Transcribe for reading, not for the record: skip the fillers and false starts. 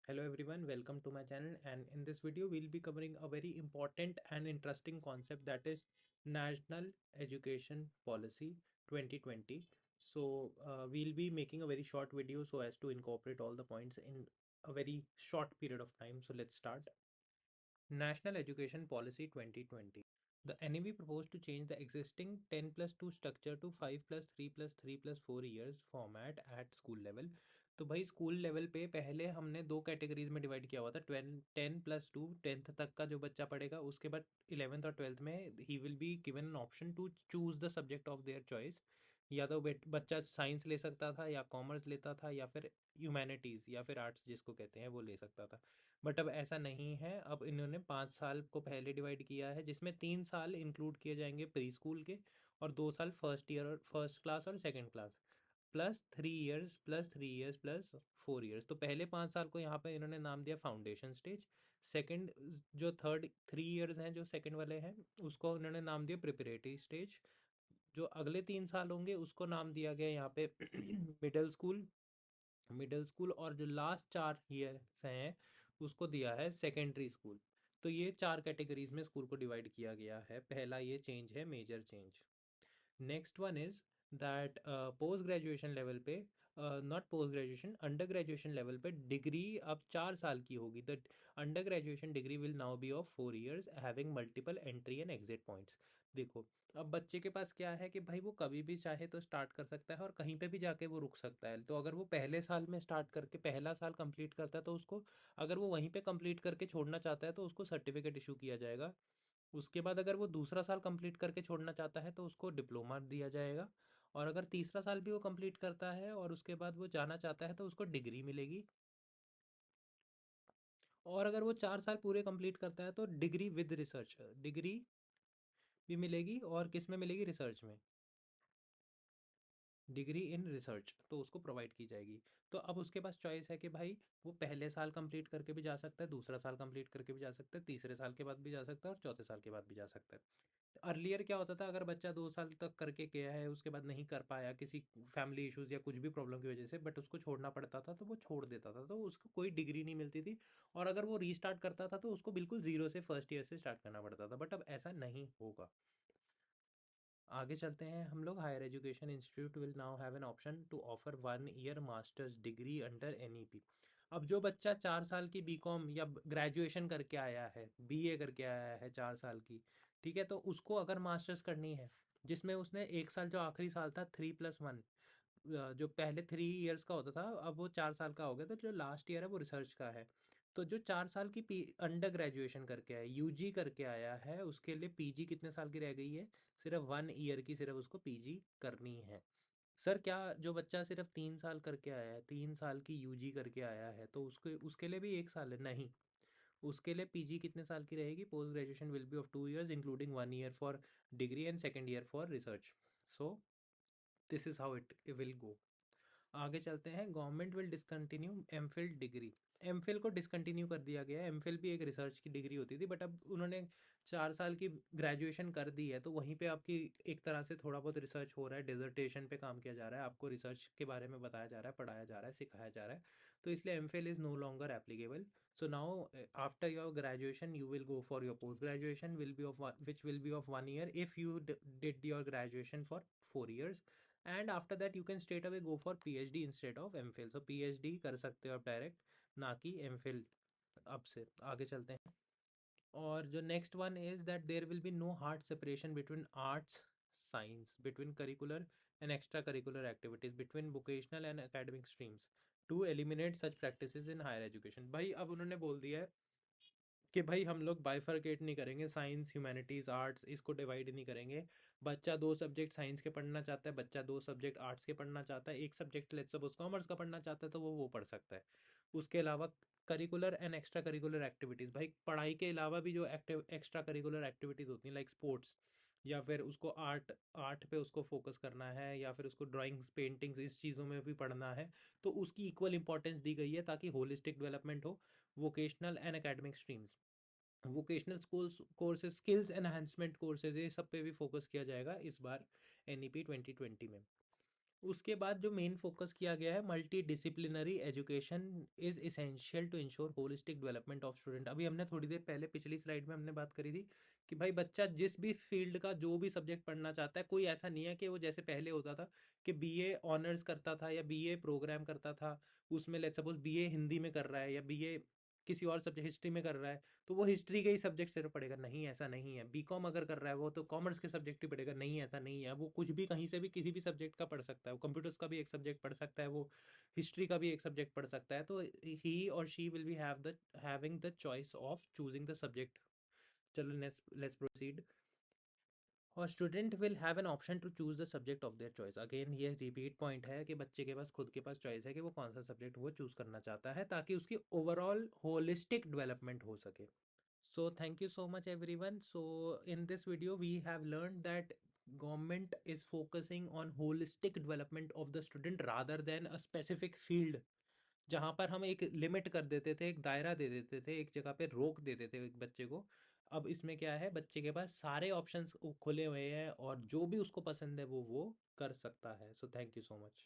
Hello everyone, welcome to my channel, and in this video we'll be covering a very important and interesting concept, that is National Education Policy 2020. We'll be making a very short video so as to incorporate all the points in a very short period of time. So let's start. National Education Policy 2020. The NEP proposed to change the existing 10 plus 2 structure to 5 plus 3 plus 3 plus 4 years format at school level. तो भाई school level पे पहले हमने दो categories में divide किया हुआ था। 10+2 10th तक का जो बच्चा पढ़ेगा, उसके बाद 11th और 12th में ही will be given an option to choose the subject of their choice. या तो बच्चा साइंस ले सकता था, या कॉमर्स लेता था, या फिर ह्यूमैनिटीज़ या फिर आर्ट्स जिसको कहते हैं वो ले सकता था। बट अब ऐसा नहीं है। अब इन्होंने 5 साल को पहले डिवाइड किया है, जिसमें 3 साल इंक्लूड किए जाएंगे प्री स्कूल के, और 2 साल फर्स्ट ईयर और फर्स्ट क्लास और second class, plus 3 years plus 3 years plus 4 years. तो पहले 5 साल को यहाँ पे इन्होंने नाम दिया फाउंडेशन स्टेज। सेकंड, जो थर्ड 3 इयर्स हैं जो सेकंड वाले हैं, उसको उन्होंने नाम दिया प्रिपरेटरी स्टेज। जो अगले 3 साल होंगे उसको नाम दिया गया यहाँ पे मिडिल स्कूल। और जो लास्ट 4 ईयर्स हैं उसको दिया है सेकेंडरी स्कूल। तो ये 4 कैटेगरीज में स्कूल को डिवाइड किया गया है। पहला ये चेंज है, major change. Next one is that post graduation level पे, not post graduation, under graduation level पे डिग्री अब 4 साल की होगी। The under graduation degree will now be of 4 years having multiple entry and exit points. देखो, अब बच्चे के पास क्या है कि भाई वो कभी भी चाहे तो स्टार्ट कर सकता है और कहीं पे भी जाके वो रुक सकता है। तो अगर वो पहले साल में स्टार्ट करके पहला साल कंप्लीट करता है तो उसको, अगर वो वहीं पे कंप्लीट करके छोड़ना चाहता है तो उसको सर्टिफिकेट इशू किया जाएगा। उसके बाद अगर वो दूसरा साल कंप्लीट करके छोड़ना चाहता है तो उसको डिप्लोमा दिया जाएगा। और अगर तीसरा साल भी वो कंप्लीट करता है और उसके बाद वो जाना चाहता है तो उसको डिग्री मिलेगी। और अगर वो 4 साल पूरे कंप्लीट करता है तो डिग्री विद रिसर्च डिग्री भी मिलेगी। और किस में मिलेगी? रिसर्च में। डिग्री इन रिसर्च तो उसको प्रोवाइड की जाएगी। तो अब उसके पास चॉइस है कि भाई वो पहले साल कंप्लीट करके भी जा सकता है, दूसरा साल कंप्लीट करके भी जा सकता है, तीसरे साल के बाद भी जा सकता है, और चौथे साल के बाद भी जा सकता है। अर्लियर क्या होता था, अगर बच्चा 2 साल तक करके गया है उसके बाद नहीं कर पाया किसी फैमिली इश्यूज या कुछ भी प्रॉब्लम की वजह से, बट उसको छोड़ना पड़ता था तो वो छोड़ देता था, तो उसको कोई डिग्री नहीं मिलती थी। और अगर वो रीस्टार्ट करता था तो उसको बिल्कुल जीरो से फर्स्ट ईयर से स्टार्ट करना पड़ता था। बट अब ऐसा नहीं होगा। आगे चलते हैं हम लोग। Higher education institute will now have an option to offer 1 year masters degree under NEP. अब जो बच्चा 4 साल की बीकॉम या ग्रेजुएशन करके आया है, बीए करके आया है 4 साल की, ठीक है, तो उसको अगर मास्टर्स करनी है, जिसमें उसने एक साल, जो आखिरी साल था 3+1, जो पहले 3 इयर्स का होता था अब वो 4 साल का हो गया, तो जो लास्ट ईयर है वो रिसर्च का है। तो जो 4 साल की अंडर ग्रेजुएशन करके आया, यूजी करके आया है, उसके लिए पीजी कितने साल की रह गई है? सिर्फ 1 ईयर की, सिर्फ उसको पीजी करनी है। सर, क्या जो बच्चा सिर्फ 3 साल करके आया है, 3 साल की यूजी करके आया है, तो उसके उसके लिए भी 1 साल है? नहीं, उसके लिए पीजी कितने साल की रहेगी? Post graduation will be of 2 years including 1 year for degree and second year for research. So this is how it will go. आगे चलते हैं। Government will discontinue MPhil degree. MPhil को डिसकंटिन्यू कर दिया गया है। एमफिल भी एक रिसर्च की डिग्री होती थी, बट अब उन्होंने 4 साल की ग्रेजुएशन कर दी है, तो वहीं पे आपकी एक तरह से थोड़ा बहुत रिसर्च हो रहा है, डिजर्टेशन पे काम किया जा रहा है, आपको रिसर्च के बारे में बताया जा रहा है, पढ़ाया जा रहा है, सिखाया जा रहा है। तो इसलिए MPhil is no longer applicable. So now after your graduation you will go for your post graduation will be of which will be of 1 year if you did your graduation for 4 years. And after that you can straight away go for PhD instead of MPhil. So PhD कर सकते हो आप direct, ना कि MPhil. अब से आगे चलते हैं। और जो next one is that there will be no hard separation between arts science, between curricular and extra curricular activities, between vocational and academic streams, to eliminate such practices in higher education. भाई अब उन्होंने बोल दिया है कि भाई हम लोग बाइफरकेट नहीं करेंगे, साइंस ह्यूमैनिटीज़ आर्ट्स इसको डिवाइड नहीं करेंगे। बच्चा 2 सब्जेक्ट साइंस के पढ़ना चाहता है, बच्चा 2 सब्जेक्ट आर्ट्स के पढ़ना चाहता है, एक सब्जेक्ट लेट्स सपोज कॉमर्स का पढ़ना चाहता है, तो वो पढ़ सकता है। उसके अलावा curricular and extra curricular activities, भाई पढ़ाई के अलावा भी जो एक्टिव एक्स्ट्रा करिकुलर एक्टिविटीज़ होती हैं लाइक स्पोर्ट्स, या फिर उसको आर्ट आर्ट पे उसको फोकस करना है, या फिर उसको ड्राइंग्स पेंटिंग्स इस चीज़ों में भी पढ़ना है, तो उसकी इक्वल इंपॉर्टेंस दी गई है ताकि होलिस्टिक डेवलपमेंट हो। Vocational and academic streams, vocational schools courses, skills enhancement courses, ये सब पे भी फोकस किया जाएगा इस बार एनईपी 2020 में। उसके बाद जो मेन फोकस किया गया है, multi disciplinary education is essential to ensure holistic development of student. अभी हमने थोड़ी देर पहले पिछली स्लाइड में हमने बात करी थी कि भाई बच्चा जिस भी फील्ड का जो भी सब्जेक्ट पढ़ना चाहता है, कोई ऐसा नहीं है कि वो जैसे पहले होता था कि बीए ऑनर्स करता था या बीए प्रोग्राम करता था, उसमें लेट्स सपोज बीए हिंदी में कर रहा है या बीए किसी और सब्जेक्ट हिस्ट्री में कर रहा है, तो वो हिस्ट्री के ही सब्जेक्ट सिर्फ पढ़ेगा। नहीं, ऐसा नहीं है। बीकॉम अगर कर रहा है वो तो कॉमर्स के सब्जेक्ट ही पढ़ेगा। नहीं, ऐसा नहीं है। वो कुछ भी कहीं से भी किसी भी सब्जेक्ट का पढ़ सकता है। वो कंप्यूटर्स का भी एक सब्जेक्ट पढ़ सकता है, वो हिस्ट्री का भी एक सब्जेक्ट पढ़ सकता है। तो ही और she will be having the choice of choosing the subject. चलो लेट्स प्रोसीड। और student will have an option to choose the subject of their choice. Again ये रिपीट पॉइंट है कि बच्चे के पास खुद के पास चॉइस है कि वो कौन सा सब्जेक्ट वो चूज करना चाहता है, ताकि उसकी ओवरऑल होलिस्टिक डेवलपमेंट हो सके। So thank you so much everyone. So in this video we have learned that government is focusing on holistic development of the student rather than a specific field। जहाँ पर हम एक limit कर देते थे, एक दायरा दे देते थे, एक जगह पे रोक देते थे एक बच्चे को। अब इसमें क्या है, बच्चे के पास सारे ऑप्शंस खुले हुए हैं और जो भी उसको पसंद है वो कर सकता है। So thank you so much.